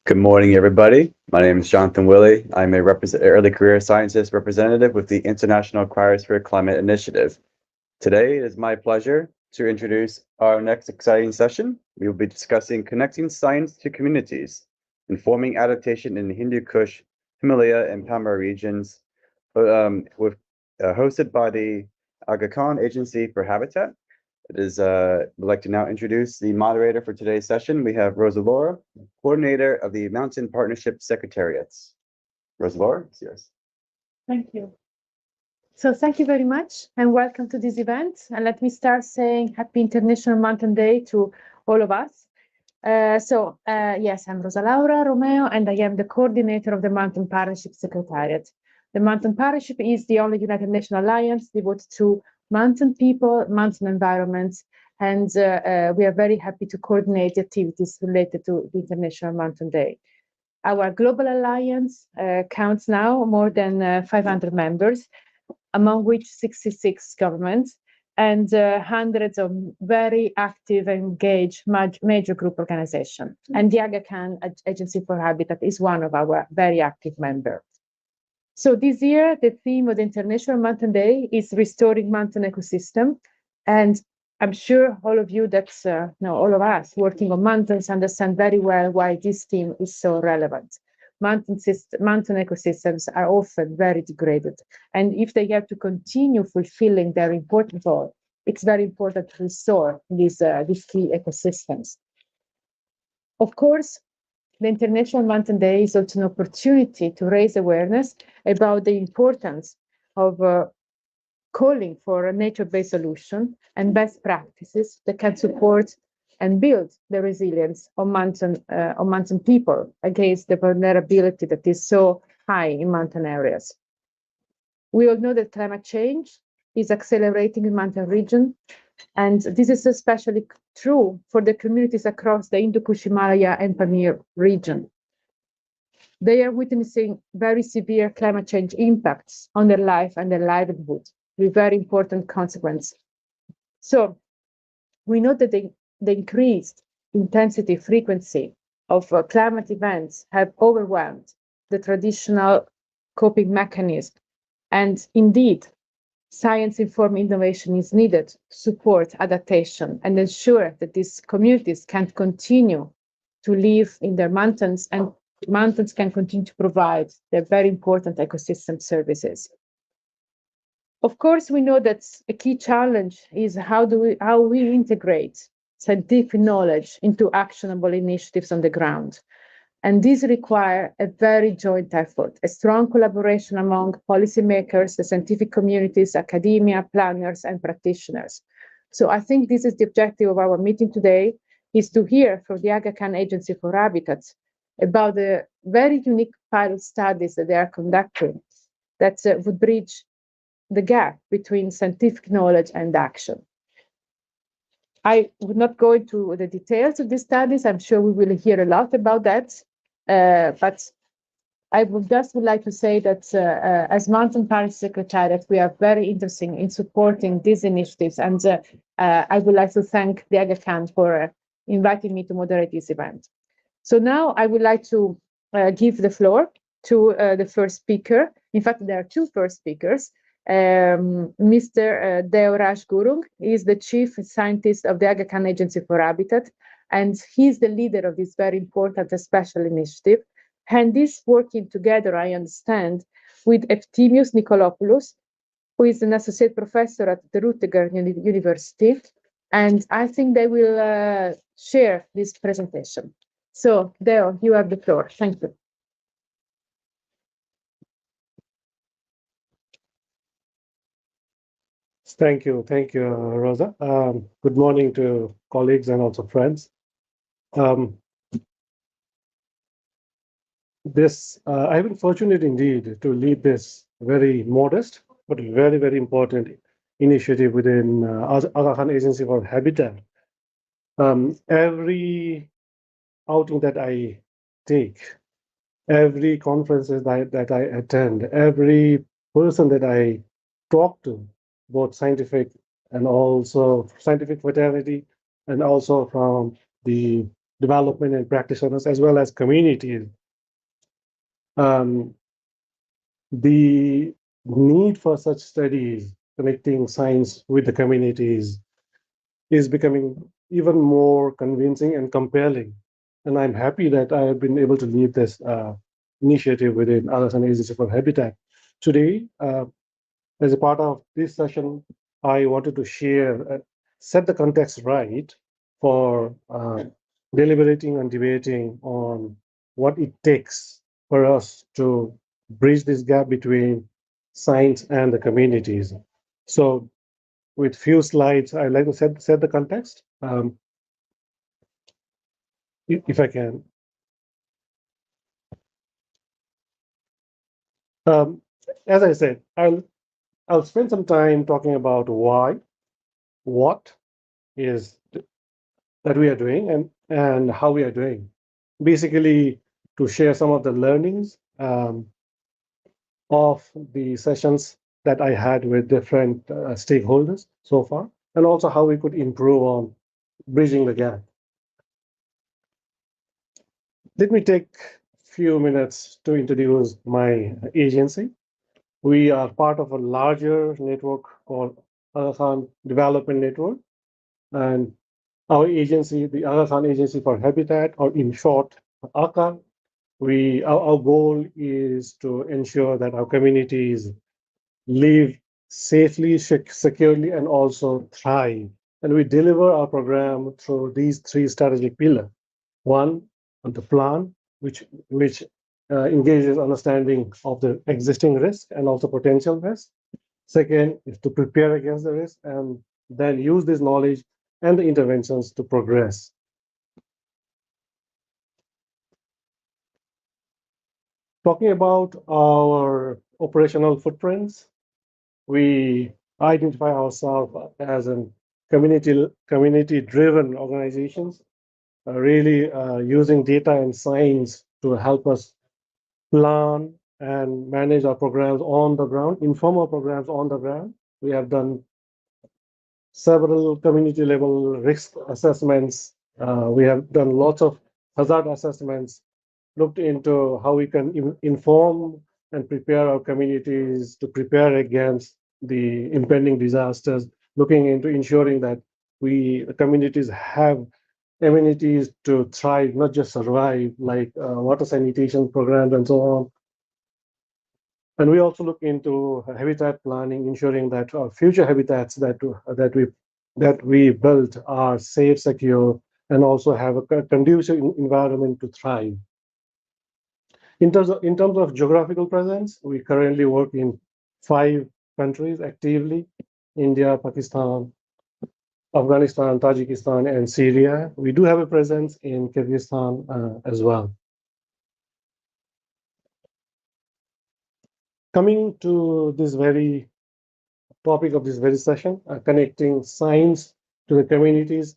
Good morning, everybody. My name is Jonathan Willey. I'm a early career scientist representative with the International Cryosphere Climate Initiative. Today, it is my pleasure to introduce our next exciting session. We will be discussing connecting science to communities, informing adaptation in the Hindu Kush, Himalaya, and Pamir regions, hosted by the AKAH Agency for Habitat. I'd like to now introduce the moderator for today's session. We have Rosa Laura, coordinator of the Mountain Partnership Secretariats. Rosa Laura, it's yours. Thank you. So thank you very much and welcome to this event. And let me start saying Happy International Mountain Day to all of us. Yes, I'm Rosa Laura Romeo, and I am the coordinator of the Mountain Partnership Secretariat. The Mountain Partnership is the only United Nations alliance devoted to mountain people, mountain environments, and we are very happy to coordinate the activities related to the International Mountain Day. Our global alliance counts now more than 500 members, among which 66 governments and hundreds of very active and engaged major group organizations. And the AKAH Agency for Habitat is one of our very active members. So this year, the theme of the International Mountain Day is restoring mountain ecosystem. And I'm sure all of you all of us working on mountains understand very well why this theme is so relevant. Mountain ecosystems are often very degraded. And if they have to continue fulfilling their important role, it's very important to restore these key ecosystems. Of course, the International Mountain Day is also an opportunity to raise awareness about the importance of calling for a nature-based solution and best practices that can support and build the resilience of mountain people against the vulnerability that is so high in mountain areas. We all know that climate change is accelerating in mountain region, and this is especially true for the communities across the Hindu-Kush, Himalaya, and Pamir region. They are witnessing very severe climate change impacts on their life and their livelihood, with very important consequences. So we know that the increased intensity, frequency of climate events have overwhelmed the traditional coping mechanism. And indeed, science-informed innovation is needed to support adaptation and ensure that these communities can continue to live in their mountains and mountains can continue to provide their very important ecosystem services. Of course, we know that a key challenge is how we integrate scientific knowledge into actionable initiatives on the ground. And these require a very joint effort, a strong collaboration among policymakers, the scientific communities, academia, planners, and practitioners. So I think this is the objective of our meeting today, is to hear from the AKAH Agency for Habitat about the very unique pilot studies that they are conducting that would bridge the gap between scientific knowledge and action. I would not go into the details of these studies. I'm sure we will hear a lot about that. But I would like to say that as Mountain Partnership Secretariat, we are very interested in supporting these initiatives. And I would like to thank the AKAH for inviting me to moderate this event. So now I would like to give the floor to the first speaker. In fact, there are two first speakers. Mr. Deoraj Gurung is the chief scientist of the AKAH Agency for Habitat, and he's the leader of this very important special initiative. And this working together, I understand, with Eftimios Nikolopoulos, who is an associate professor at the Rutger University, and I think they will share this presentation. So, Deo, you have the floor. Thank you. Thank you, Rosa. Good morning to colleagues and also friends. I've been fortunate indeed to lead this very modest but very, very important initiative within AKAH Agency for Habitat. Every outing that I take, every conferences that I attend, every person that I talk to, both scientific and also scientific fraternity, and also from the development and practitioners, as well as communities. The need for such studies connecting science with the communities is becoming even more convincing and compelling. And I'm happy that I have been able to lead this initiative within AKAH Agency for Habitat. Today, as a part of this session, I wanted to share, set the context right for deliberating and debating on what it takes for us to bridge this gap between science and the communities. So with few slides, I'd like to set the context. If I can. As I said, I'll spend some time talking about why, what is that we are doing, and how we are doing. Basically, to share some of the learnings of the sessions that I had with different stakeholders so far, and also how we could improve on bridging the gap. Let me take a few minutes to introduce my agency. We are part of a larger network called AKAH Development Network, and our agency, the AKAH Agency for Habitat, or in short, AKAH, our goal is to ensure that our communities live safely, securely, and also thrive. And we deliver our program through these three strategic pillars. One, the plan, which engages understanding of the existing risk and also potential risk. Second is to prepare against the risk and then use this knowledge and the interventions to progress. Talking about our operational footprints, we identify ourselves as a community-driven organizations, really using data and science to help us plan and manage our programs on the ground, inform our programs on the ground. We have done several community level risk assessments. We have done lots of hazard assessments, looked into how we can inform and prepare our communities to prepare against the impending disasters, looking into ensuring that communities have amenities to thrive, not just survive, like water sanitation programs and so on. And we also look into habitat planning, ensuring that our future habitats that we build are safe, secure, and also have a conducive environment to thrive. In terms of geographical presence, we currently work in 5 countries actively: India, Pakistan, Afghanistan, Tajikistan, and Syria. We do have a presence in Kyrgyzstan as well. Coming to this very topic of this very session, connecting science to the communities.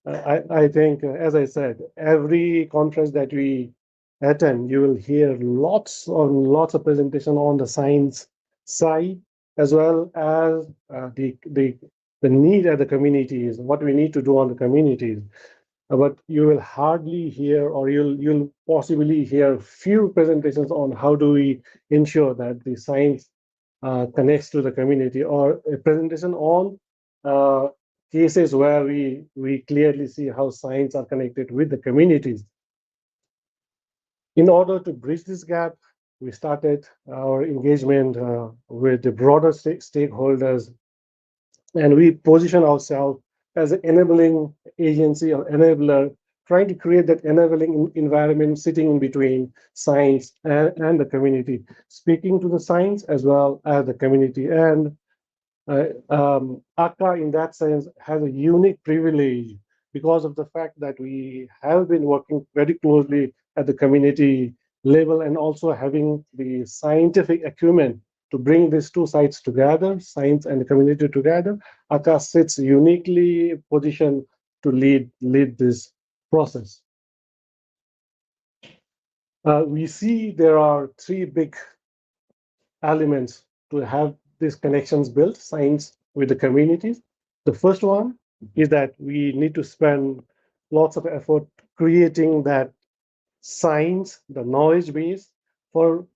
I think, as I said, every conference that we attend, you will hear lots of presentation on the science side, as well as the need at the communities, what we need to do on the communities. But you will hardly hear, or you'll possibly hear few presentations on how do we ensure that the science connects to the community, or a presentation on cases where we clearly see how science are connected with the communities. In order to bridge this gap, we started our engagement with the broader stakeholders, and we position ourselves as an enabling agency or enabler, trying to create that enabling environment sitting in between science and the community, speaking to the science as well as the community. And AKAH, in that sense, has a unique privilege because of the fact that we have been working very closely at the community level, and also having the scientific acumen to bring these two sides together, science and the community together. AKAH sits uniquely positioned to lead this process. We see there are 3 big elements to have these connections built, science with the communities. The first one is that we need to spend lots of effort creating that science, the knowledge base for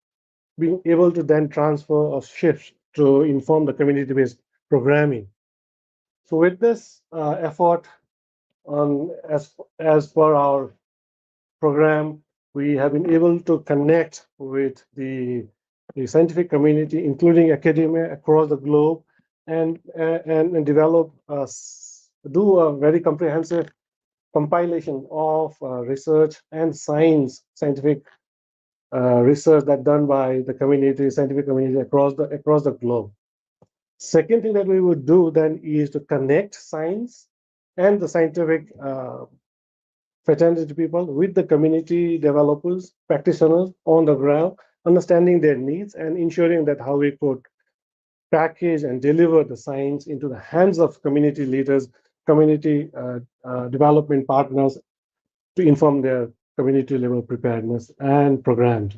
being able to then transfer or shift to inform the community-based programming. So with this effort as per our program, we have been able to connect with the scientific community, including academia across the globe, and develop do a very comprehensive compilation of research and scientific research that done by the community, scientific community across the globe. Second thing that we would do then is to connect science and the scientific fraternity people with the community developers, practitioners on the ground, understanding their needs and ensuring that how we could package and deliver the science into the hands of community leaders, community development partners to inform their community level preparedness and programs.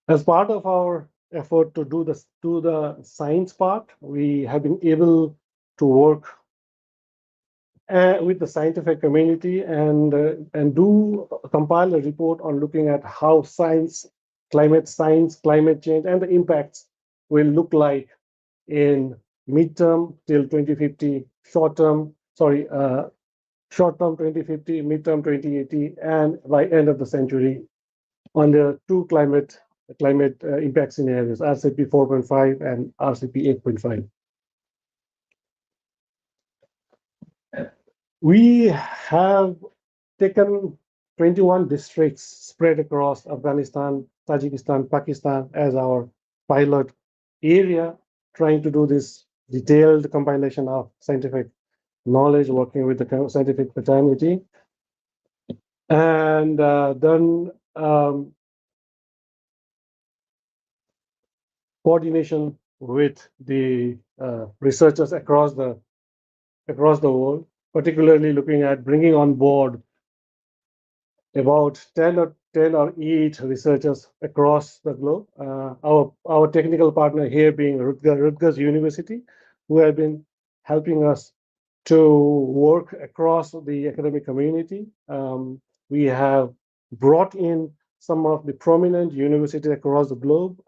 As part of our effort to do the science part, we have been able to work with the scientific community and compile a report on looking at how climate change, and the impacts will look like in midterm till 2050, short-term 2050, midterm 2080, and by end of the century on the two climate impact scenarios, RCP 4.5 and RCP 8.5. We have taken 21 districts spread across Afghanistan, Tajikistan, Pakistan as our pilot area, trying to do this detailed compilation of scientific knowledge, working with the scientific fraternity, and done coordination with the researchers across the world, particularly looking at bringing on board about 10 or 8 researchers across the globe. Our technical partner here being Rutgers University, who have been helping us to work across the academic community. We have brought in some of the prominent universities across the globe,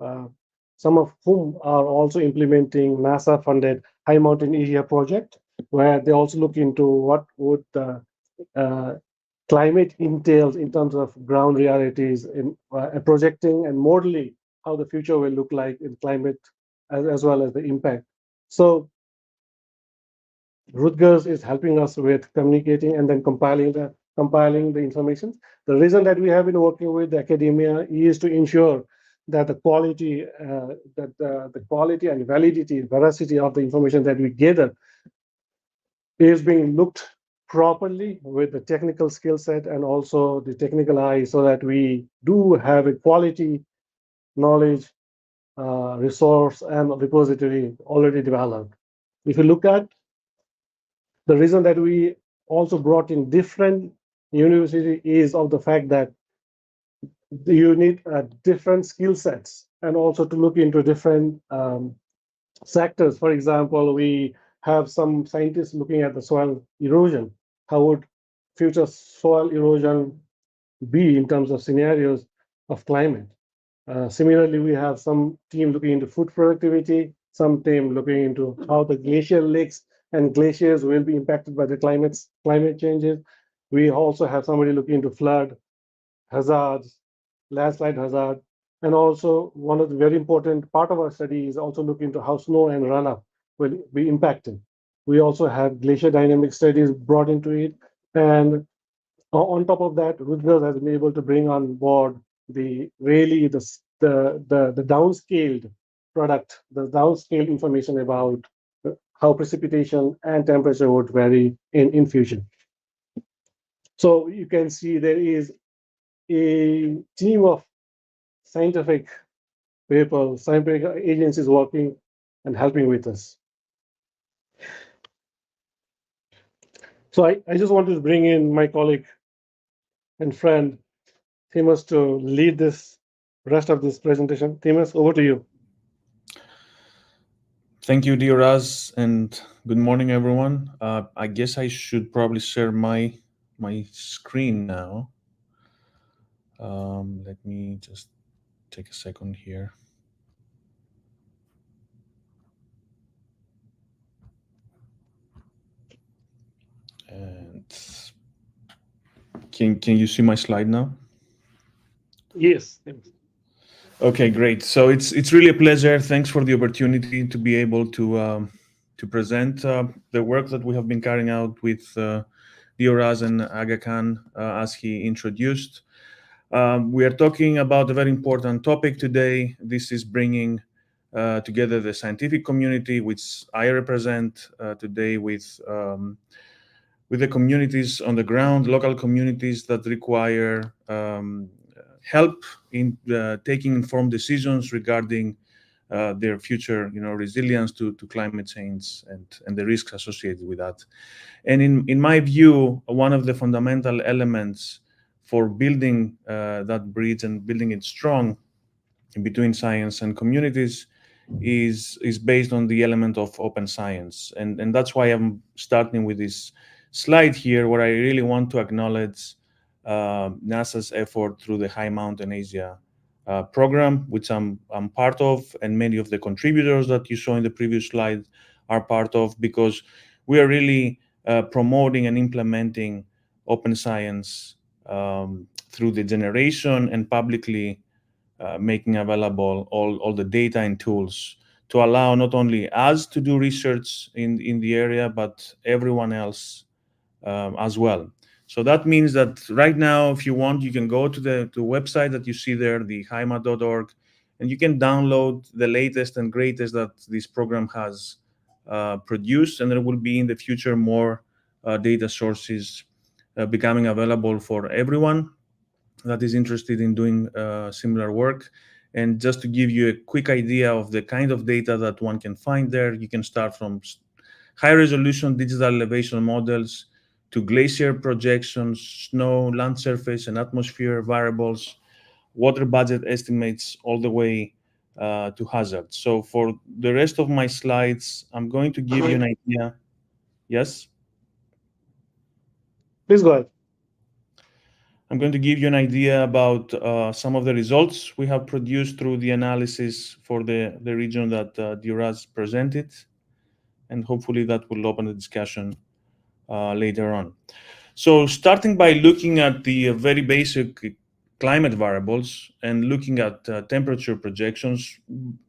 some of whom are also implementing NASA-funded High Mountain Area project, where they also look into what would climate entails in terms of ground realities in projecting and modeling how the future will look like in climate as well as the impact. So Rutgers is helping us with communicating and then compiling the information. The reason that we have been working with the academia is to ensure that the quality and veracity of the information that we gather is being looked properly with the technical skill set and also the technical eye, so that we do have a quality knowledge resource and repository already developed. If you look at the reason that we also brought in different universities is of the fact that you need different skill sets and also to look into different sectors. For example, we have some scientists looking at the soil erosion. How would future soil erosion be in terms of scenarios of climate? Similarly, we have some team looking into food productivity, some team looking into how the glacial lakes and glaciers will be impacted by the climate changes. We also have somebody looking into flood hazards, landslide hazard, and also one of the very important part of our study is also looking into how snow and runoff will be impacted. We also have glacier dynamic studies brought into it, and on top of that, Rutgers has been able to bring on board the downscaled product, the downscaled information about how precipitation and temperature would vary in future. So you can see there is a team of scientific people, scientific agencies working and helping with us. So I just wanted to bring in my colleague and friend, Themis, to lead this rest of this presentation. Themis, over to you. Thank you, Dioraz, and good morning, everyone. I guess I should probably share my screen now. Let me just take a second here. And can you see my slide now? Yes. Okay, great. So it's really a pleasure. Thanks for the opportunity to be able to present the work that we have been carrying out with Dioraz and AKAH as he introduced. We are talking about a very important topic today. This is bringing together the scientific community, which I represent today with the communities on the ground, local communities that require help in taking informed decisions regarding their future, resilience to climate change and the risks associated with that. And in my view, one of the fundamental elements for building that bridge and building it strong in between science and communities is based on the element of open science, and that's why I'm starting with this slide here, where I really want to acknowledge NASA's effort through the High Mountain Asia program, which I'm part of, and many of the contributors that you saw in the previous slide are part of, because we are really promoting and implementing open science through the generation and publicly making available all the data and tools to allow not only us to do research in the area, but everyone else as well. So that means that right now, if you want, you can go to the website that you see there, the HIMA.org, and you can download the latest and greatest that this program has produced, and there will be in the future more data sources becoming available for everyone that is interested in doing similar work. And just to give you a quick idea of the kind of data that one can find there, you can start from high resolution digital elevation models to glacier projections, snow, land surface, and atmosphere variables, water budget estimates, all the way to hazards. So for the rest of my slides, I'm going to give you an idea. Yes? Please go ahead. I'm going to give you an idea about some of the results we have produced through the analysis for the region that Duraz presented, and hopefully that will open the discussion later on. So starting by looking at the very basic climate variables and looking at temperature projections,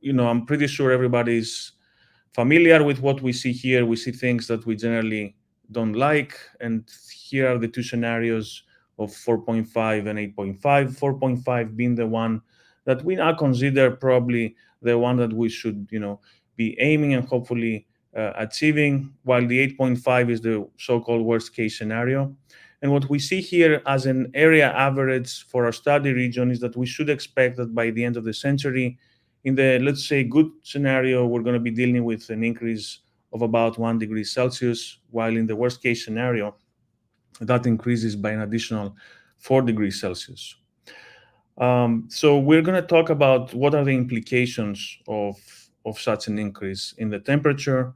I'm pretty sure everybody's familiar with what we see here. We see things that we generally don't like, and here are the two scenarios of 4.5 and 8.5. 4.5 being the one that we now consider probably the one that we should, be aiming and hopefully achieving, while the 8.5 is the so-called worst case scenario. And what we see here as an area average for our study region is that we should expect that by the end of the century, in the, let's say, good scenario, we're going to be dealing with an increase of about 1 degree Celsius, while in the worst case scenario, that increases by an additional 4 degrees Celsius. So we're going to talk about what are the implications of such an increase in the temperature.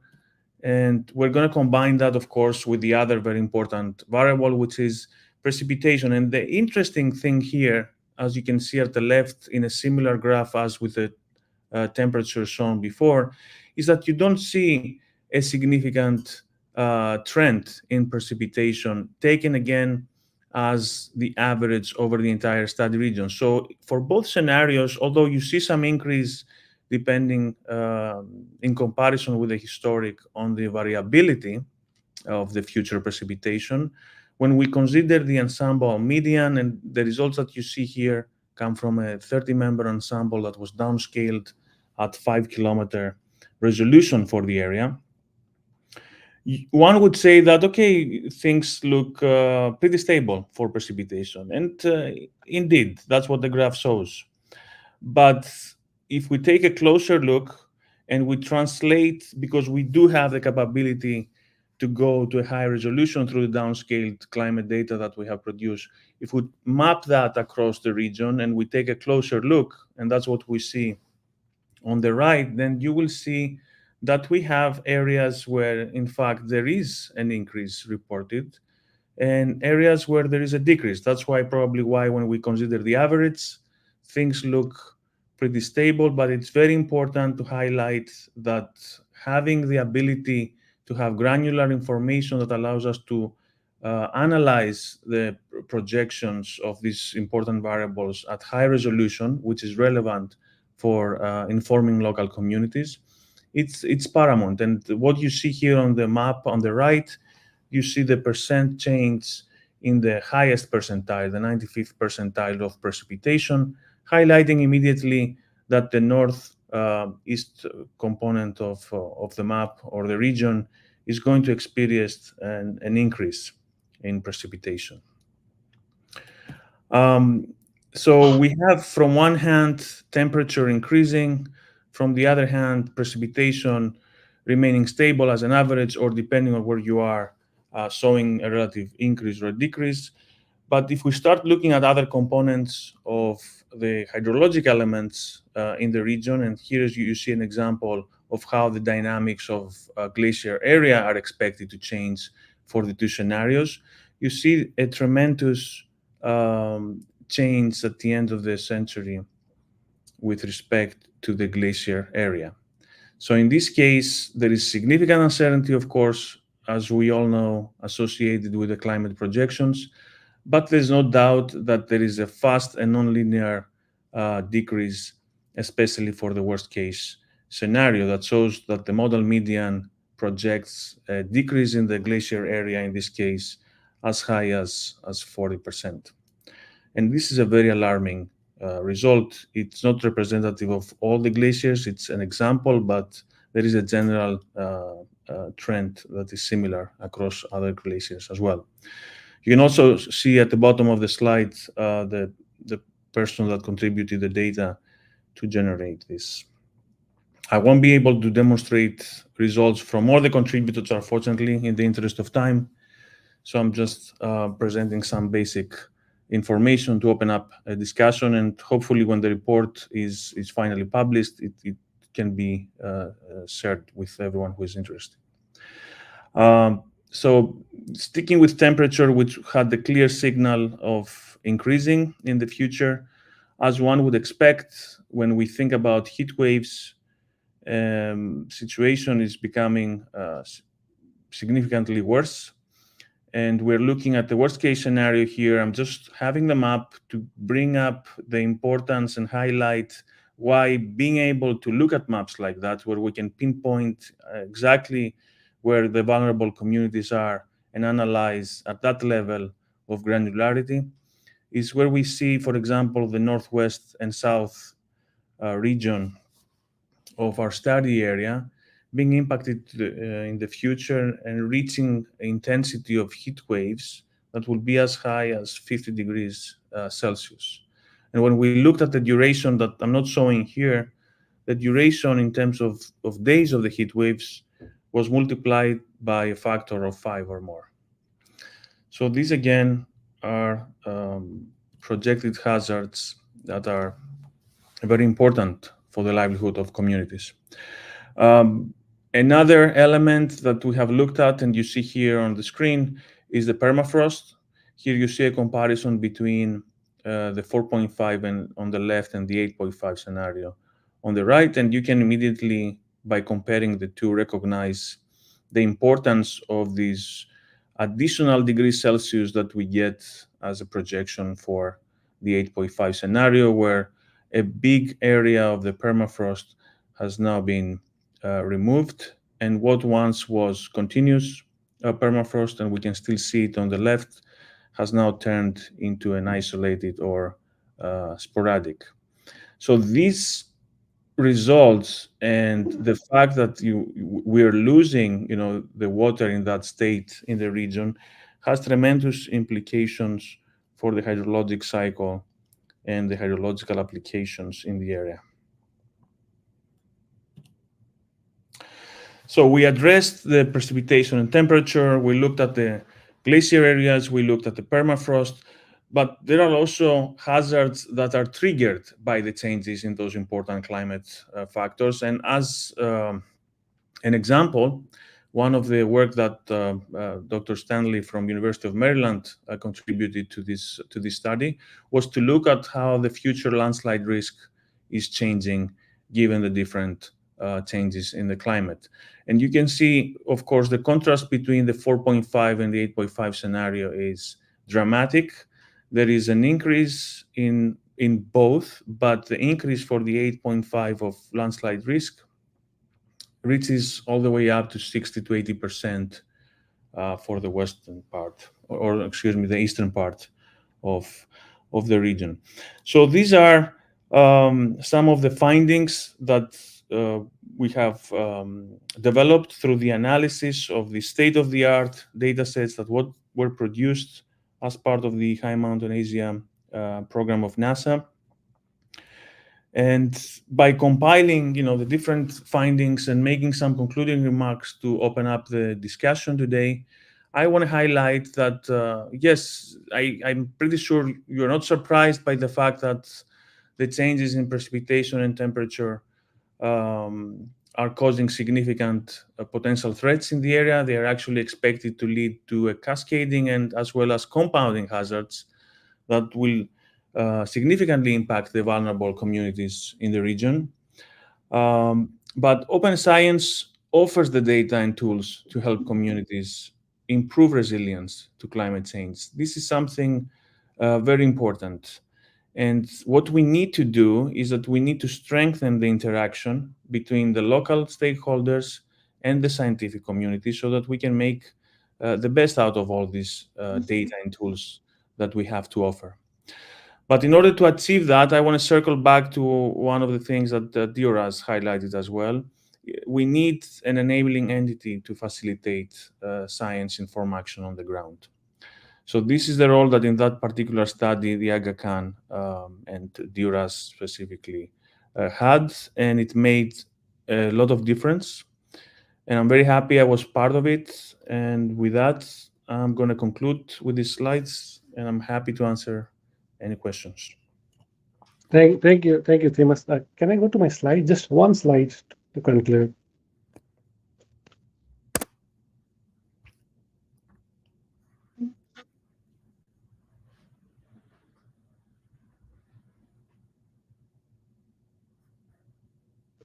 And we're going to combine that, of course, with the other very important variable, which is precipitation. And the interesting thing here, as you can see at the left in a similar graph as with the temperature shown before, is that you don't see a significant trend in precipitation taken again as the average over the entire study region. So for both scenarios, although you see some increase depending in comparison with the historic on the variability of the future precipitation, when we consider the ensemble median, and the results that you see here come from a 30-member ensemble that was downscaled at 5-kilometer resolution for the area, one would say that, okay, things look pretty stable for precipitation. And indeed, that's what the graph shows. But if we take a closer look and we translate, because we do have the capability to go to a high resolution through the downscaled climate data that we have produced, if we map that across the region and we take a closer look, and that's what we see on the right, then you will see that we have areas where, in fact, there is an increase reported and areas where there is a decrease. That's probably why when we consider the average, things look pretty stable, but it's very important to highlight that having the ability to have granular information that allows us to analyze the projections of these important variables at high resolution, which is relevant for informing local communities, it's paramount. And what you see here on the map on the right, you see the percent change in the highest percentile, the 95th percentile of precipitation, highlighting immediately that the northeast component of the map or the region is going to experience an increase in precipitation. So we have, from one hand, temperature increasing, from the other hand, precipitation remaining stable as an average, or depending on where you are, showing a relative increase or a decrease. But if we start looking at other components of the hydrologic elements in the region, and here you see an example of how the dynamics of glacier area are expected to change for the two scenarios, you see a tremendous change at the end of the century with respect to the glacier area. So in this case, there is significant uncertainty, of course, as we all know, associated with the climate projections, but there's no doubt that there is a fast and nonlinear decrease, especially for the worst case scenario that shows that the model median projects a decrease in the glacier area, in this case, as high as 40%. And this is a very alarming result. It's not representative of all the glaciers. It's an example, but there is a general trend that is similar across other glaciers as well. You can also see at the bottom of the slide the person that contributed the data to generate this. I won't be able to demonstrate results from all the contributors, unfortunately, in the interest of time. So I'm just presenting some basic information to open up a discussion, and hopefully when the report is finally published, it can be shared with everyone who is interested. So sticking with temperature, which had the clear signal of increasing in the future, as one would expect when we think about heat waves, situation is becoming significantly worse. And we're looking at the worst case scenario here. I'm just having the map to bring up the importance and highlight why being able to look at maps like that, where we can pinpoint exactly where the vulnerable communities are and analyze at that level of granularity, is where we see, for example, the northwest and south region of our study area being impacted in the future and reaching intensity of heat waves that will be as high as 50 degrees Celsius. And when we looked at the duration that I'm not showing here, the duration in terms of days of the heat waves was multiplied by a factor of 5 or more. So these again are projected hazards that are very important for the livelihood of communities. Another element that we have looked at, and you see here on the screen, is the permafrost. Here you see a comparison between the 4.5 and on the left and the 8.5 scenario on the right, and you can immediately, by comparing the two, recognize the importance of these additional degrees Celsius that we get as a projection for the 8.5 scenario, where a big area of the permafrost has now been removed, and what once was continuous permafrost, and we can still see it on the left, has now turned into an isolated or sporadic. So these results and the fact that we're losing, the water in that state in the region has tremendous implications for the hydrologic cycle and the hydrological applications in the area. So we addressed the precipitation and temperature. We looked at the glacier areas. We looked at the permafrost. But there are also hazards that are triggered by the changes in those important climate factors. And as An example, one of the work that Dr. Stanley from University of Maryland contributed to this study was to look at how the future landslide risk is changing given the different changes in the climate. And you can see, of course, the contrast between the 4.5 and the 8.5 scenario is dramatic. There is an increase in both, but the increase for the 8.5 of landslide risk reaches all the way up to 60 to 80% for the western part, or excuse me, the eastern part of the region. So these are some of the findings that we have developed through the analysis of the state-of-the-art data sets that were produced as part of the High Mountain Asia program of NASA. And by compiling, the different findings and making some concluding remarks to open up the discussion today, I want to highlight that, yes, I'm pretty sure you're not surprised by the fact that the changes in precipitation and temperature are causing significant potential threats in the area. They are actually expected to lead to a cascading and as well as compounding hazards that will significantly impact the vulnerable communities in the region. But open science offers the data and tools to help communities improve resilience to climate change. This is something very important. And what we need to do is that we need to strengthen the interaction between the local stakeholders and the scientific community so that we can make the best out of all these data and tools that we have to offer. But in order to achieve that, I want to circle back to one of the things that Dioras highlighted as well. We need an enabling entity to facilitate science-informed action on the ground. So this is the role that in that particular study, the AKAH and Dioras specifically had, and it made a lot of difference. And I'm very happy I was part of it. And with that, I'm going to conclude with these slides, and I'm happy to answer any questions. Thank you, Themis. Can I go to my slide? Just one slide to conclude.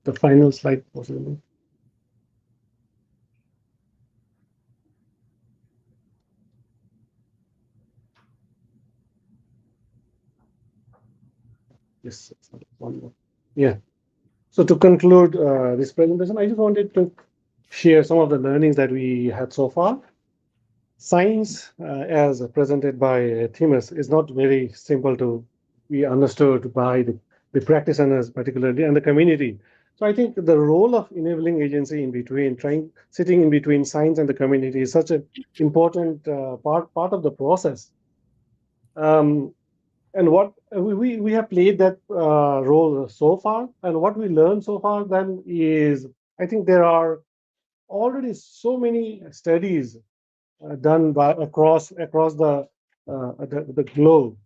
The final slide, possibly. Yes, one more. Yeah. So to conclude this presentation, I just wanted to share some of the learnings that we had so far. Science, as presented by Themis, is not very simple to be understood by the practitioners, particularly, and the community. So I think the role of enabling agency in between, sitting in between science and the community, is such an important part of the process. And what we have played that role so far, and what we learned so far then is, I think there are already so many studies done by across the globe.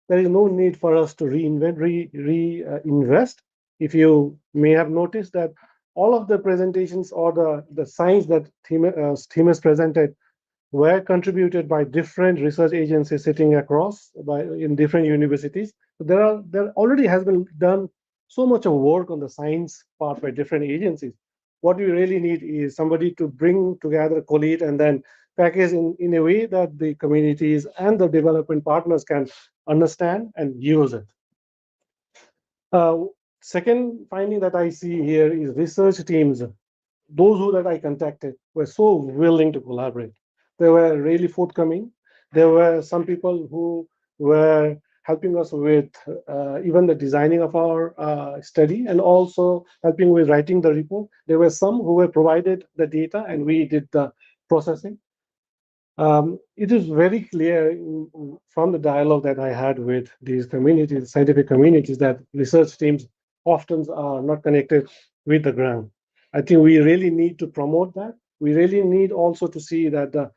There is no need for us to reinvest. If you may have noticed that all of the presentations or the science that Themis presented were contributed by different research agencies sitting across in different universities. So there already has been done so much of work on the science part by different agencies. What we really need is somebody to bring together, collate, and then package in a way that the communities and the development partners can understand and use it. Second finding that I see here is research teams, those that I contacted were so willing to collaborate. They were really forthcoming. There were some people who were helping us with even the designing of our study and also helping with writing the report. There were some who were provided the data and we did the processing. It is very clear from the dialogue that I had with these communities, scientific communities, that research teams often are not connected with the ground. I think we really need to promote that. We really need also to see that the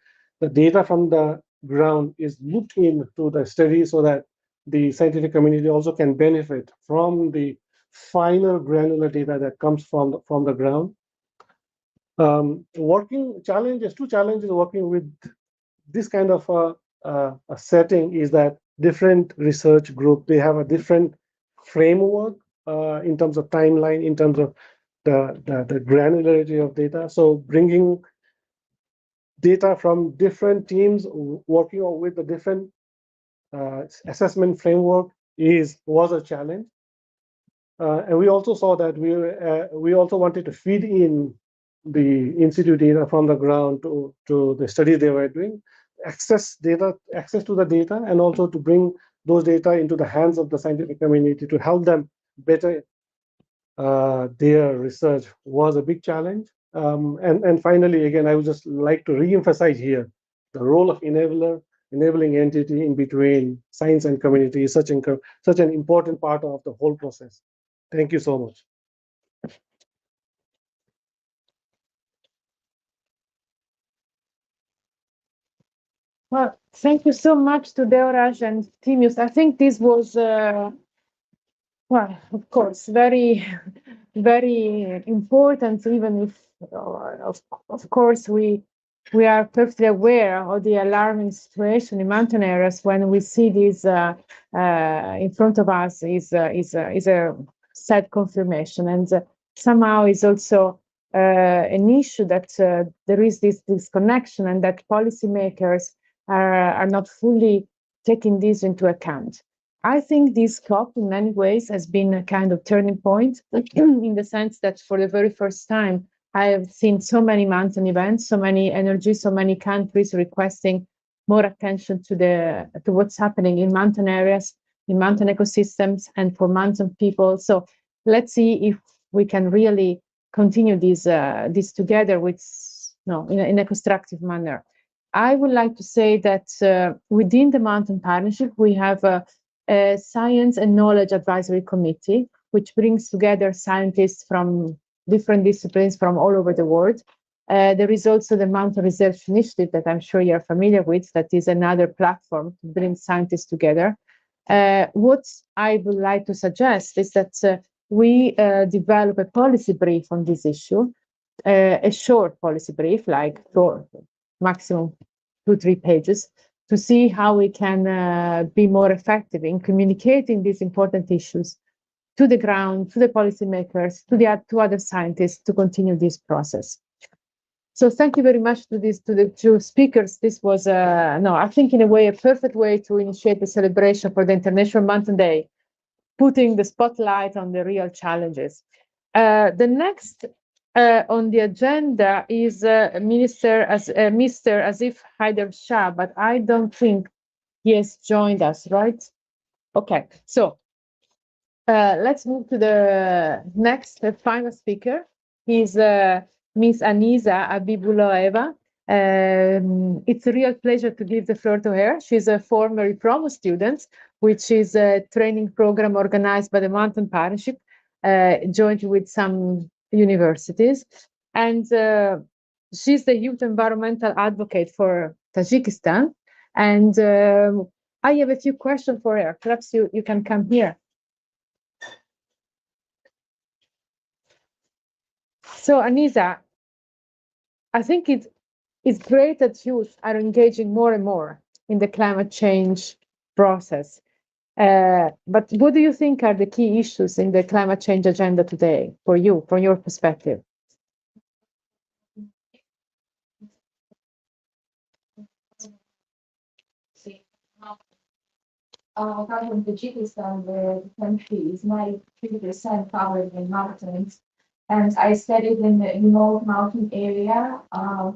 data from the ground is looped into the study so that the scientific community also can benefit from the finer granular data that comes from the ground. Two challenges working with this kind of a setting is that different research group, they have a different framework in terms of timeline, in terms of the granularity of data. So bringing data from different teams working with the different assessment framework was a challenge. And we also saw that we also wanted to feed in the institute data from the ground to the study they were doing, access to the data, and also to bring those data into the hands of the scientific community to help them better their research was a big challenge. And finally, again, I would just like to re-emphasize here the role of enabling entity in between science and community is such an important part of the whole process. Thank you so much. Well, thank you so much to Deoraj and Timius. I think this was, well, of course, very, very important, even if, of course, we are perfectly aware of the alarming situation in mountain areas. When we see this in front of us is a sad confirmation, and somehow is also an issue that there is this disconnection, and that policymakers are not fully taking this into account. I think this COP in many ways has been a kind of turning point in the sense that for the very first time, I have seen so many mountain events, so many energies, so many countries requesting more attention to what's happening in mountain areas, in mountain ecosystems, and for mountain people. So let's see if we can really continue this together with in a constructive manner. I would like to say that within the Mountain Partnership, we have a Science and Knowledge Advisory Committee, which brings together scientists from different disciplines from all over the world. There is also the Mountain Research Initiative that I'm sure you're familiar with, that is another platform to bring scientists together. What I would like to suggest is that we develop a policy brief on this issue, a short policy brief, like for maximum 2-3 pages, to see how we can be more effective in communicating these important issues to the ground, to the policymakers, to other scientists to continue this process. So thank you very much to the two speakers. This was, I think in a way, a perfect way to initiate the celebration for the International Mountain Day, putting the spotlight on the real challenges. The next on the agenda is Mr. Asif Haider Shah, but I don't think he has joined us, right? Okay, so let's move to the next final speaker. He's Miss Anisa Abibuloeva. It's a real pleasure to give the floor to her. She's a former promo student, which is a training program organized by the Mountain Partnership, jointly with some universities. And she's the youth environmental advocate for Tajikistan. And I have a few questions for her. Perhaps you can come here. So, Anisa, I think it's great that youth are engaging more and more in the climate change process. But what do you think are the key issues in the climate change agenda today for you, from your perspective? From Tajikistan, where the country is 93% covered in mountains. And I studied in the remote mountain area,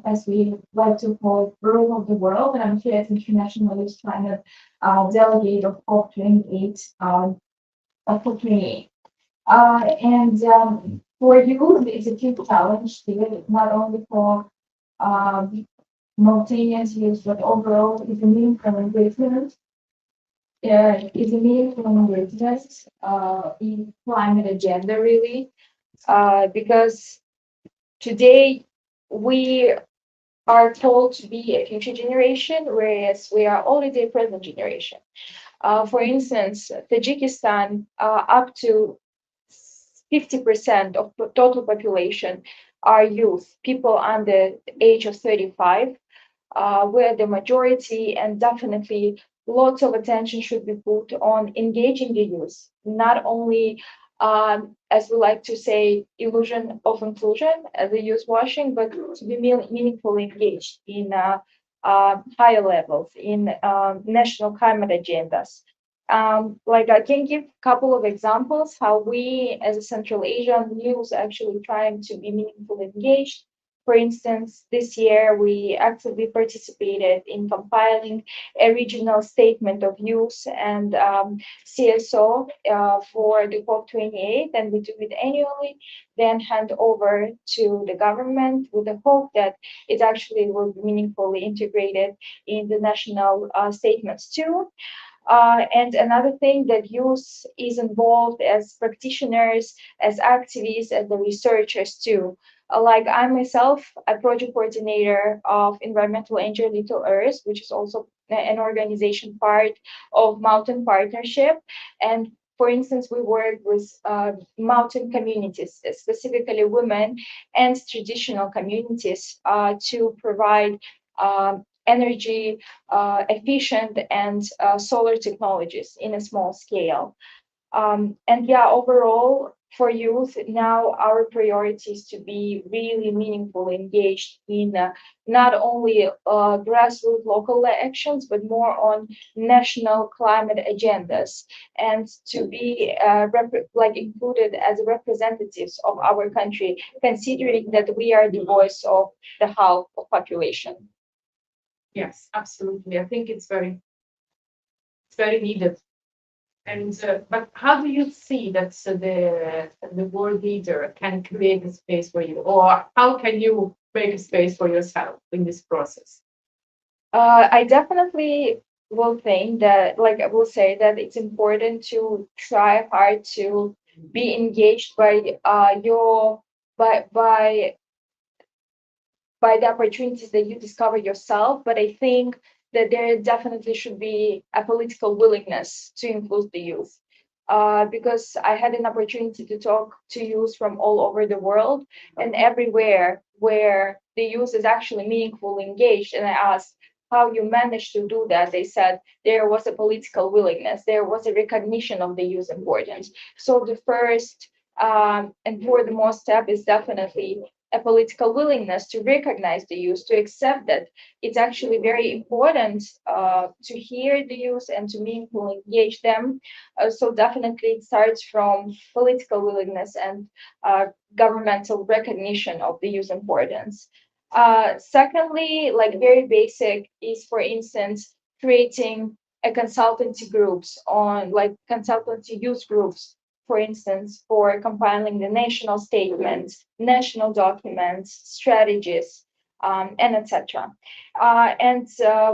as we like to call rural of the world. And I'm here as International Youth Climate Delegate of COP28. COP28. And for youth, it's a huge challenge here, not only for mountainous youth, but overall, it's a meaningful engagement. It's a meaningful engagement in climate agenda, really. Because today we are told to be a future generation, whereas we are already a present generation. For instance, Tajikistan, up to 50% of the total population are youth, people under the age of 35, where the majority, and definitely lots of attention should be put on engaging the youth, not only, as we like to say, illusion of inclusion as a youth washing, but to be meaningfully engaged in higher levels, in national climate agendas. Like I can give a couple of examples how we as a Central Asian youth actually trying to be meaningfully engaged. For instance, this year we actively participated in compiling a regional statement of use and CSO for the COP28, and we do it annually, then hand over to the government with the hope that it actually will be meaningfully integrated in the national statements too. And another thing that youth is involved as practitioners, as activists, as the researchers too. Like I myself, a project coordinator of Environmental Angel Little Earth, which is also an organization part of Mountain Partnership. And for instance, we work with mountain communities, specifically women and traditional communities, to provide energy efficient and solar technologies in a small scale. And yeah, overall, for youth, now our priority is to be really meaningfully engaged in not only grassroots local actions, but more on national climate agendas, and to be like included as representatives of our country, considering that we are the voice of the half of population. Yes, absolutely. I think it's very needed. And but how do you see that the world leader can create a space for you, or how can you make a space for yourself in this process? I definitely will think that, like, I will say that it's important to try hard to be engaged by your by by the opportunities that you discover yourself. But I think that there definitely should be a political willingness to include the youth. Because I had an opportunity to talk to youth from all over the world, and everywhere where the youth is actually meaningfully engaged, and I asked how you managed to do that, they said there was a political willingness, there was a recognition of the youth importance. So the first and for the most step is definitely a political willingness to recognize the youth, to accept that it's actually very important to hear the youth and to meaningfully engage them. So definitely it starts from political willingness and governmental recognition of the youth importance. Secondly, like very basic is, for instance, creating a consultancy groups on like consultancy youth groups, for instance, for compiling the national statements, national documents, strategies, and etc. And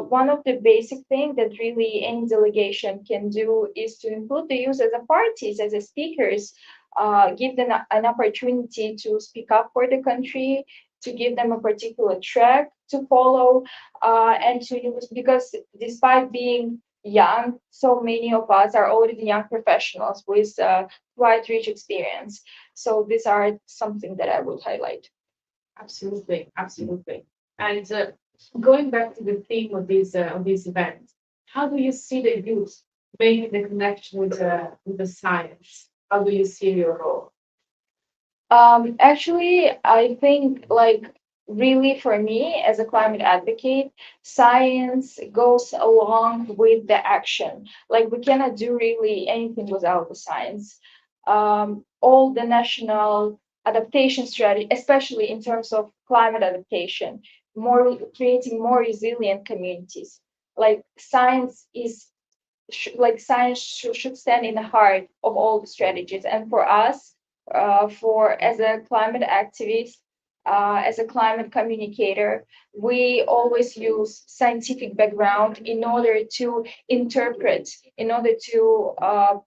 one of the basic things that really any delegation can do is to include the youth as a parties, as a speakers, give them an opportunity to speak up for the country, to give them a particular track to follow, and to use, because despite being young, so many of us are already young professionals with quite rich experience. So these are something that I would highlight. Absolutely, absolutely. And going back to the theme of this event, how do you see the youth making the connection with the science? How do you see your role? Actually, I think like really for me as a climate advocate, science goes along with the action. Like we cannot do really anything without the science. All the national adaptation strategy, especially in terms of climate adaptation, more creating more resilient communities. Like science is like science should stand in the heart of all the strategies. And for us, for as a climate activist, as a climate communicator, we always use scientific background in order to interpret, in order to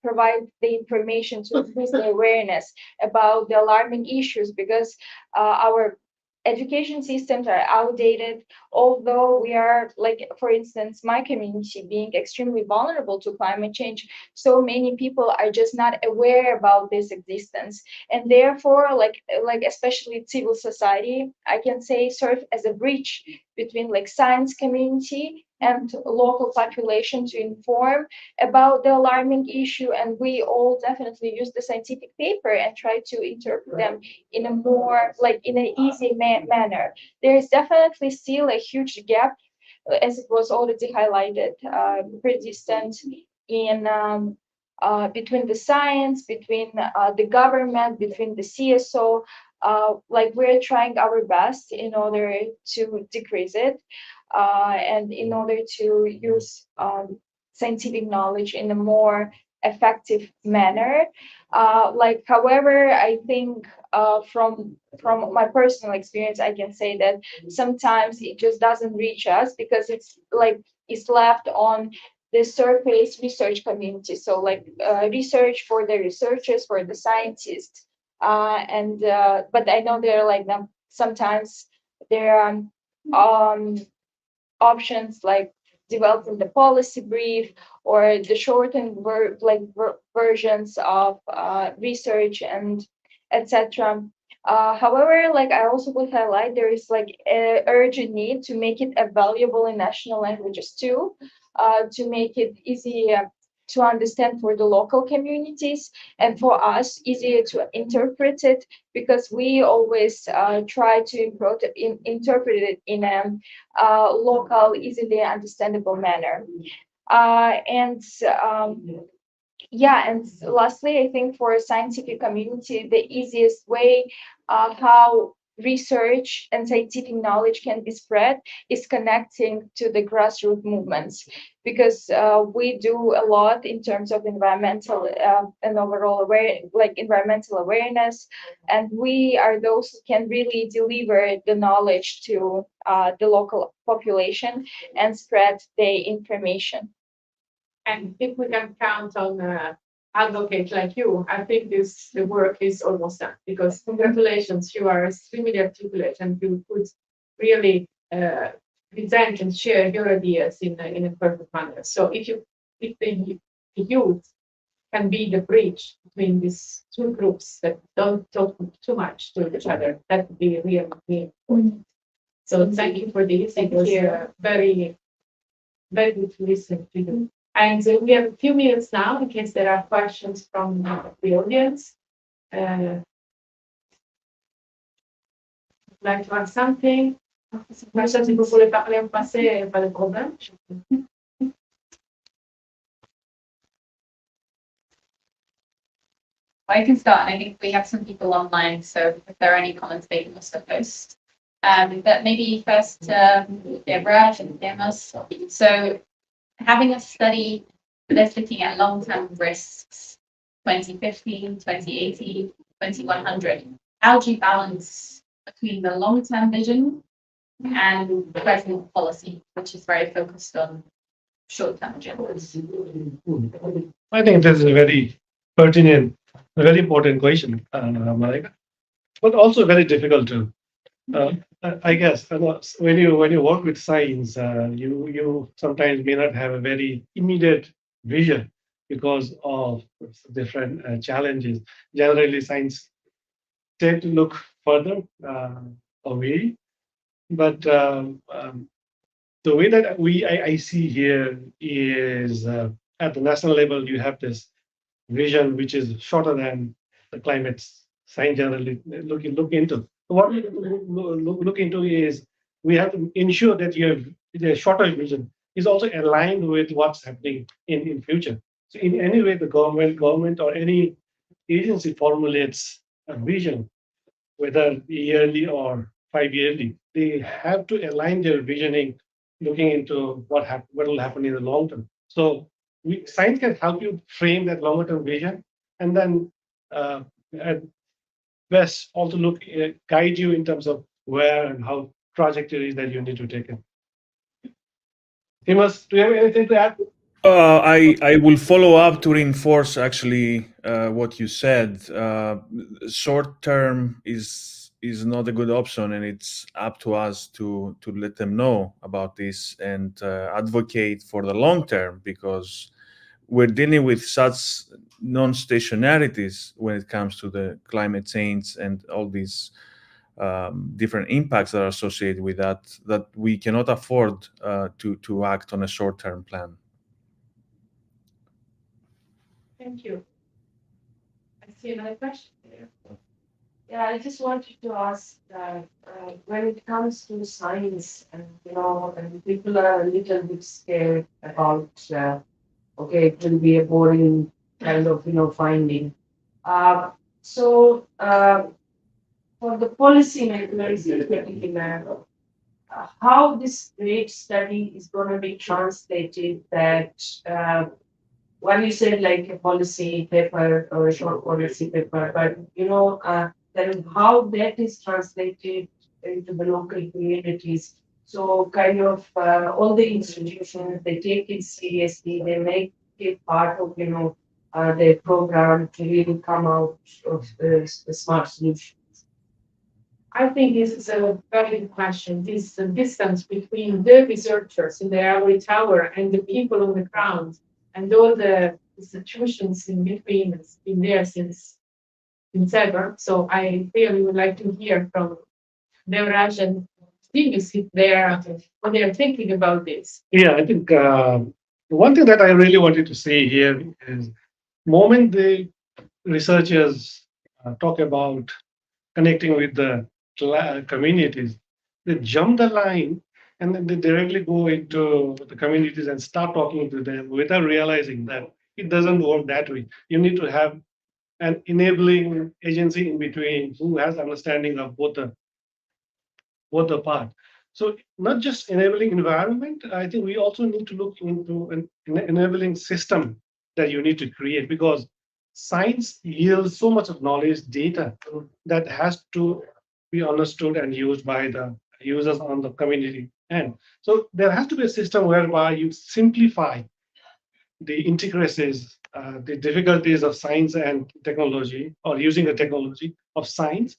provide the information to increase the awareness about the alarming issues, because our education systems are outdated, although we are, like, for instance, my community being extremely vulnerable to climate change, so many people are just not aware about this existence, and therefore, like especially civil society, I can say, serve as a bridge between like science community and local population to inform about the alarming issue, and we all definitely use the scientific paper and try to interpret them in a more like in an easy manner. There is definitely still a huge gap, as it was already highlighted, persistent in between the science, between the government, between the CSO. Like we're trying our best in order to decrease it, and in order to use scientific knowledge in a more effective manner. Like, however, I think from my personal experience, I can say that sometimes it just doesn't reach us because it's like it's left on the surface research community. So like research for the researchers, for the scientists, and but I know there are like sometimes there are options like developing the policy brief or the shortened versions of research and etc. However, like I also would highlight, there is like a urgent need to make it available in national languages too, to make it easy to understand for the local communities and for us easier to interpret it, because we always try to interpret it in a local, easily understandable manner. And yeah, and lastly, I think for a scientific community, the easiest way how research and scientific knowledge can be spread is connecting to the grassroots movements, because we do a lot in terms of environmental and overall environmental awareness, and we are those who can really deliver the knowledge to the local population and spread the information. And if we can count on advocates like you, I think the work is almost done. Because congratulations, you are extremely articulate and you could really present and share your ideas in a perfect manner. So if the youth can be the bridge between these two groups that don't talk too much to each other, that would be really, really important. So thank you for this. It was very, very good to listen to you. And we have a few minutes now in case there are questions from the audience. Like to ask something? Si vous voulez parler en français, pas de problème. I can start, and I think we have some people online, so if there are any comments, they can also post. But maybe first, Deborah and Demos. So having a study that's looking at long-term risks, 2015, 2080, 2100, how do you balance between the long-term vision and present policy, which is very focused on short-term agendas? I think this is a very pertinent, a very important question, Malika, but also very difficult too. I guess when you work with science, you sometimes may not have a very immediate vision because of different challenges. Generally, science tend to look further away, but the way that I see here is at the national level, you have this vision which is shorter than the climate science generally look into. What we look into is we have to ensure that the shorter vision is also aligned with what's happening in future. So in any way, the government or any agency formulates a vision, whether yearly or 5 yearly, they have to align their visioning, looking into what will happen in the long term. So science can help you frame that longer term vision, and then at best also guide you in terms of where and how trajectories that you need to take it. Timus, do you have anything to add? I will follow up to reinforce actually what you said. Short term is is not a good option, and it's up to us to let them know about this and advocate for the long term, because we're dealing with such non-stationarities when it comes to the climate change and all these different impacts that are associated with that we cannot afford to act on a short-term plan. Thank you. I see another question there. Yeah, I just wanted to ask that when it comes to science, and and people are a little bit scared about, okay, it will be a boring kind of, finding. So for the policy makers in particular, how this great study is going to be translated that one you said like a policy paper or a short policy paper, but then how that is translated into the local communities. So kind of all the institutions, they take it seriously, they make it part of their program to really come out of the smart solution. I think this is a very good question. This distance between the researchers in the ivory tower and the people on the ground and all the institutions in between has been there since ever. So I really would like to hear from Devraj and Steve, you sit there when they're thinking about this. Yeah, I think one thing that I really wanted to say here is moment the researchers talk about connecting with the communities, they jump the line and then they directly go into the communities and start talking to them without realizing that it doesn't work that way. You need to have an enabling agency in between who has understanding of both the part. So not just enabling environment, I think we also need to look into an enabling system that you need to create, because science yields so much of knowledge data that has to be understood and used by the users on the community end. So there has to be a system whereby you simplify the intricacies, the difficulties of science and technology, or using the technology of science,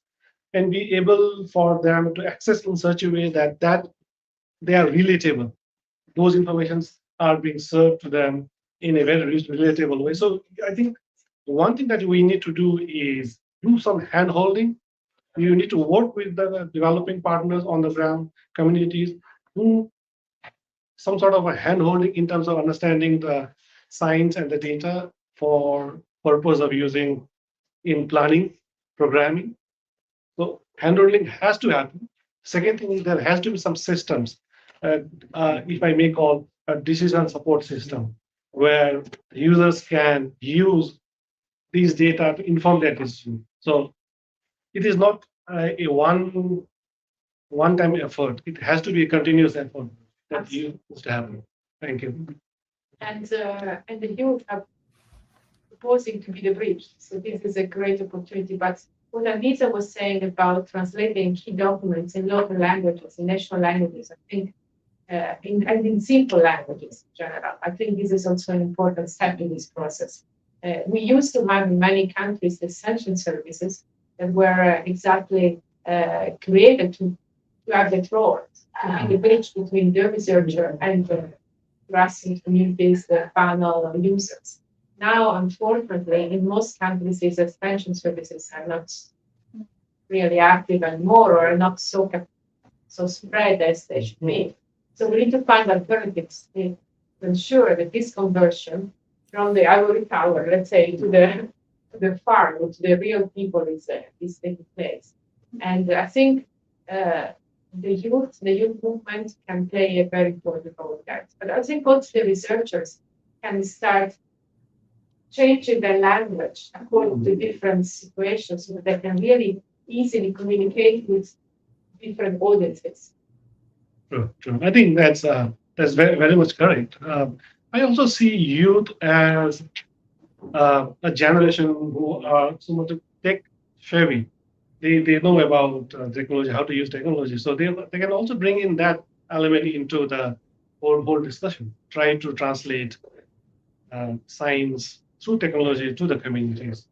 and be able for them to access in such a way that they are relatable. Those informations are being served to them in a very relatable way. So I think one thing that we need to do is do some hand holding. You need to work with the developing partners on the ground, communities, do some sort of a hand holding in terms of understanding the science and the data for purpose of using in planning, programming. So handholding has to happen. Second thing is there has to be some systems, if I may call a decision support system, where users can use these data to inform their decision. So it is not a one-time effort. It has to be a continuous effort that you must happen. Thank you. And the youth are proposing to be the bridge. So this is a great opportunity. But what Anita was saying about translating key documents in local languages, in national languages, I think, in simple languages in general, I think this is also an important step in this process. We used to have in many countries essential services that were exactly created to have that role, to be the bridge between the researcher and the grassroots communities, the panel users. Now, unfortunately, in most countries, these extension services are not really active anymore, or are not so spread as they should be. So we need to find alternatives to ensure that this conversion from the ivory tower, let's say, to the farm, to the real people is taking place. And I think the youth movement can play a very important role in that. But I think also the researchers can start changing their language according to different situations, so that they can really easily communicate with different audiences. True. I think that's very, very much correct. I also see youth as a generation who are so much tech savvy. They know about technology, how to use technology. So they can also bring in that element into the whole discussion, try to translate science through technology to the communities.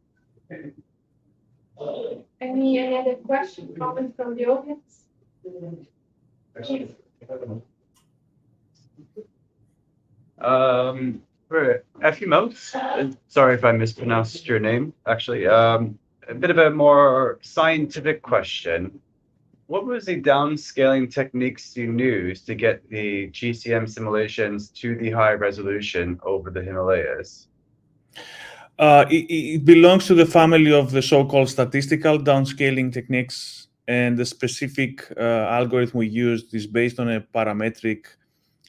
Any other question, comment from the audience? For Efimos, sorry if I mispronounced your name, actually. A bit of a more scientific question. What was the downscaling techniques you used to get the GCM simulations to the high resolution over the Himalayas? It belongs to the family of the so-called statistical downscaling techniques, and the specific algorithm we used is based on a parametric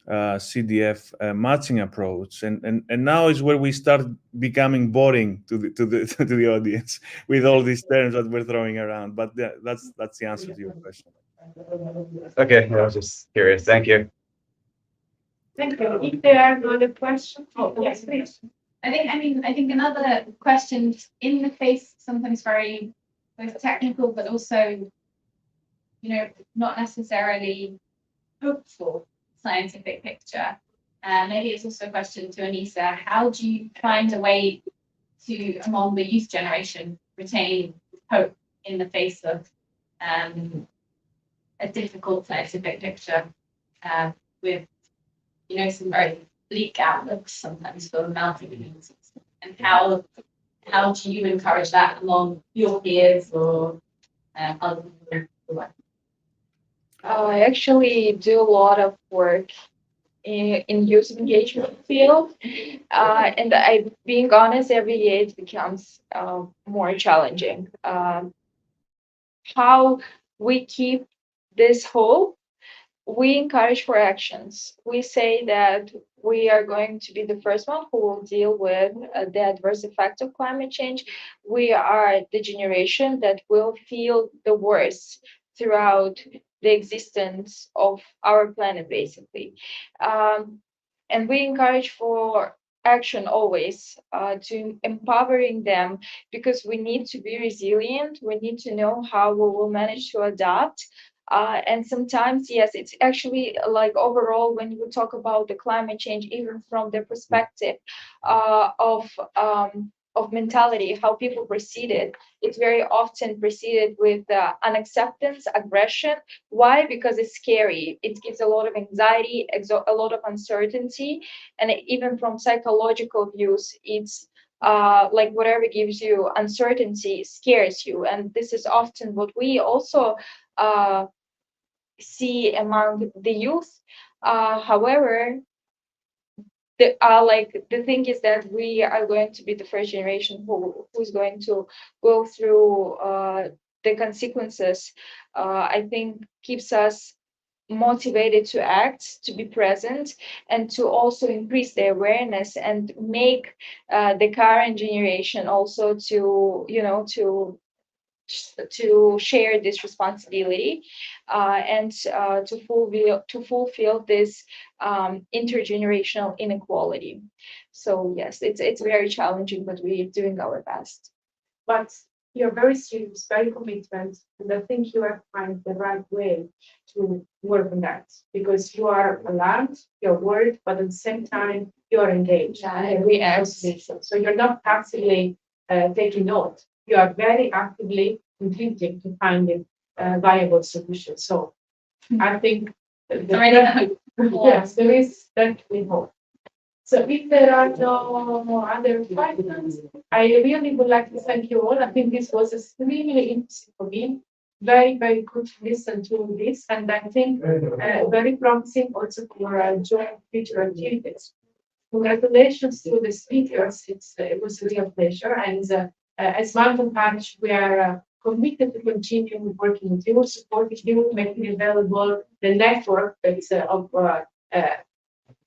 CDF matching approach, and now is where we start becoming boring to the audience with all these terms that we're throwing around. But yeah, that's the answer to your question. Okay, I was just curious. Thank you. Thank you. If there are no other questions, yes, please. I think another question in the face, sometimes very both technical, but also, not necessarily hopeful scientific picture. Maybe it's also a question to Anissa. How do you find a way to, among the youth generation, retain hope in the face of a difficult scientific picture with, some very bleak outlooks sometimes for mountain communities? And how do you encourage that among your peers or other people? I actually do a lot of work in youth engagement field, and being honest, every year it becomes more challenging. How we keep this hope? We encourage for actions. We say that we are going to be the first one who will deal with the adverse effect of climate change. We are the generation that will feel the worst throughout the existence of our planet, basically. And we encourage for action always, to empowering them, because we need to be resilient. We need to know how we will manage to adapt. And sometimes, yes, it's actually like overall, when you talk about the climate change, even from the perspective of mentality, how people perceive it, it's very often preceded with unacceptance, aggression. Why? Because it's scary. It gives a lot of anxiety, a lot of uncertainty, and even from psychological views, it's like whatever gives you uncertainty scares you, and this is often what we also see among the youth. However, the thing is that we are going to be the first generation who's going to go through the consequences. I think keeps us motivated to act, to be present, and to also increase the awareness and make the current generation also to share this responsibility, and to fulfill this intergenerational inequality. So yes, it's very challenging, but we're doing our best. But you're very serious, very committed, and I think you have found the right way to work on that, because you are alarmed, you're worried, but at the same time you're engaged. Yeah, We are so you're not passively taking note. You are very actively contributing to finding viable solutions. So I think yes, there is definitely hope. So if there are no other questions, I really would like to thank you all. I think this was extremely interesting for me. Very, very good to listen to this, and I think very promising also for joint future activities. Congratulations to the speakers. It was a real pleasure. And as Mountain Patch, we are committed to continue working with you, supporting you, making available the network that's, of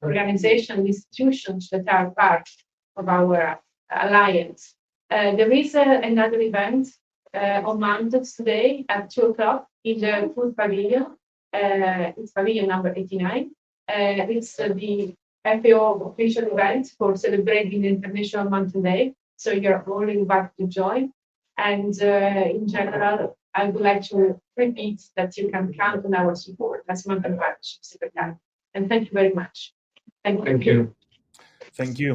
organizations, institutions that are part of our alliance. There is another event on Mountains today at 2:00 in the food pavilion. It's pavilion number 89. It's the FAO official event for celebrating International Mountain Day. So you're all invited to join. And in general, I would like to repeat that you can count on our support as Mountain Partnership Secretary. And thank you very much. Thank you. Thank you.